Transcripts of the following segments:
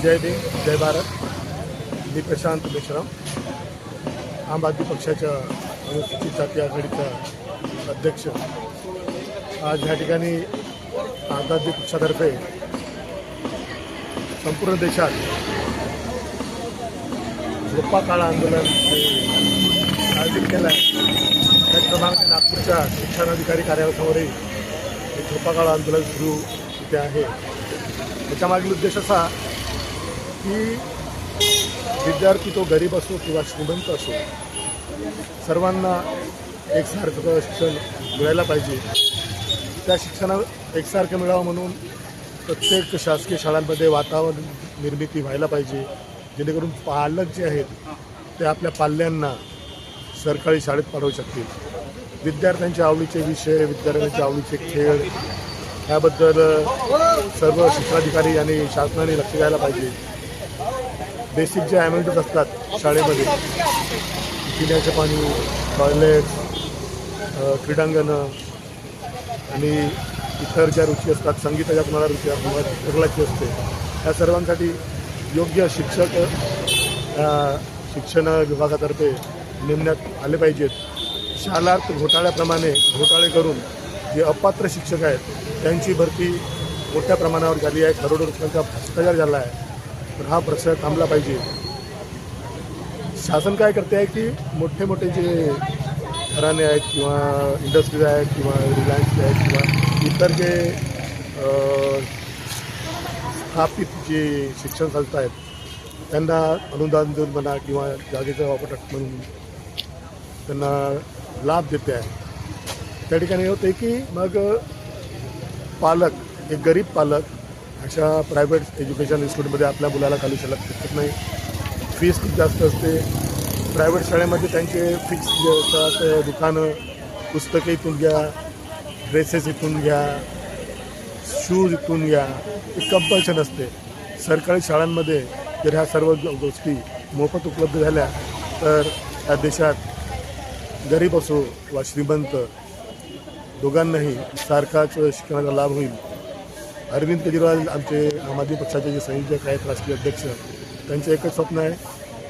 जय भीम जय भारत। मी प्रशांत मेश्राम, आम आदमी पक्षाच्या अनुसूचित जाती आघाडीचा अध्यक्ष। आज या ठिकाणी आम आदमी पक्षातर्फे संपूर्ण देशात झोपा काळ आंदोलन आयोजित केलं आहे। त्याचप्रमाणे नागपूरच्या शिक्षणाधिकारी कार्यालयासमोरही झोपा काळ आंदोलन सुरू इथे आहे। त्याच्यामागील उद्देश असा की विद्यार्थी तो गरीब असो किंवा श्रीमंत असो, सर्वांना एकसारखं शिक्षण मिळायला पाहिजे। त्या शिक्षणाला एकसारखं मिळावं म्हणून प्रत्येक शासकीय शाळांमध्ये वातावरण निर्मिती व्हायला पाहिजे, जेणेकरून पालक जे आहेत ते आपल्या पाल्यांना सरकारी शाळेत पाठवू शकतील। विद्यार्थ्यांच्या आवडीचे विषय, विद्यार्थ्यांच्या आवडीचे खेळ याबद्दल सर्व शिक्षणाधिकारी यांनी शासनाने लक्ष द्यायला पाहिजे। बेसिक जे ॲमेनिटीज असतात शाळेमध्ये, पिण्याचे पाणी, टॉयलेट्स, क्रीडांगणं आणि इतर ज्या रुची असतात, संगीताच्या कुणाला रुची कुणालाची असते, या सर्वांसाठी योग्य शिक्षक शिक्षण विभागातर्फे नेमण्यात आले पाहिजेत। शालार्थ घोटाळ्याप्रमाणे घोटाळे करून जे अपात्र शिक्षक आहेत त्यांची भरती मोठ्या प्रमाणावर झाली आहे, करोडो रुपयांचा भ्रष्टाचार झाला आहे। तर हा प्रश्न थांबला पाहिजे। शासन काय करते आहे की मोठे मोठे जे घराणे आहेत किंवा इंडस्ट्रीज आहेत किंवा रिलायन्स आहेत किंवा इतर जे स्थापित जे शिक्षण संस्था आहेत त्यांना अनुदान देऊन म्हणा किंवा जागेचा वापर म्हणून त्यांना लाभ देते आहे। त्या ठिकाणी होते की मग पालक, एक गरीब पालक अशा प्रायव्हेट एज्युकेशन इन्स्टिट्यूटमध्ये आपल्या मुलाला घालू शकत नाही। फीस खूप जास्त असते। प्रायव्हेट शाळेमध्ये त्यांचे फिक्स जे असतात दुकानं, पुस्तकं इथून घ्या, ड्रेसेस इथून घ्या, शूज इथून घ्या, एक कंपल्शन असते। सरकारी शाळांमध्ये जर ह्या सर्व गोष्टी मोफत उपलब्ध झाल्या तर या देशात गरीब असो वा श्रीमंत दोघांनाही सारखाच शिक्षणाचा लाभ होईल। अरविंद केजरीवाल आमचे आम आदमी पक्षाचे जे संयोजक आहेत, राष्ट्रीय अध्यक्ष, त्यांचं एकच स्वप्न आहे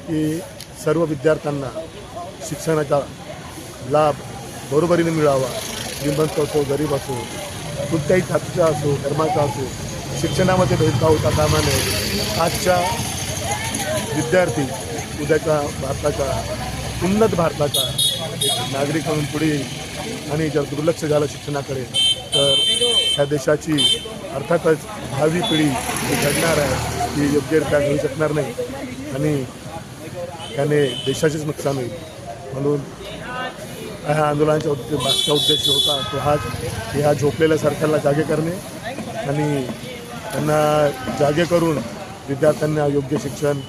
की सर्व विद्यार्थ्यांना शिक्षणाचा लाभ बरोबरीने मिळावा। श्रीमंत असो, गरीब असो, कोणत्याही जातीचा असो, धर्माचा असो, शिक्षणामध्ये भेदभाव होता कामा नये। आजच्या विद्यार्थी उद्याच्या भारताचा, उन्नत भारताचा एक नागरिक म्हणून पुढे येईल। आणि जर दुर्लक्ष झालं शिक्षणाकडे तर ह्या देशाची अर्थातच भावी पिढी जी घडणार आहे ती योग्यरित्या घडू शकणार नाही आणि त्याने देशाचेच नुकसान होईल। म्हणून ह्या आंदोलनाचा मागचा उद्देश होता तो हाच की ह्या झोपलेल्या सरकारला जागे करणे आणि त्यांना जागे करून विद्यार्थ्यांना योग्य शिक्षण,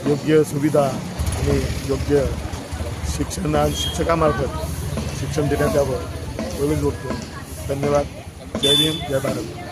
योग्य सुविधा आणि योग्य शिक्षकामार्फत शिक्षण देण्यात यावं एवढंच बोलतो। धन्यवाद। जय भीम जय भारत।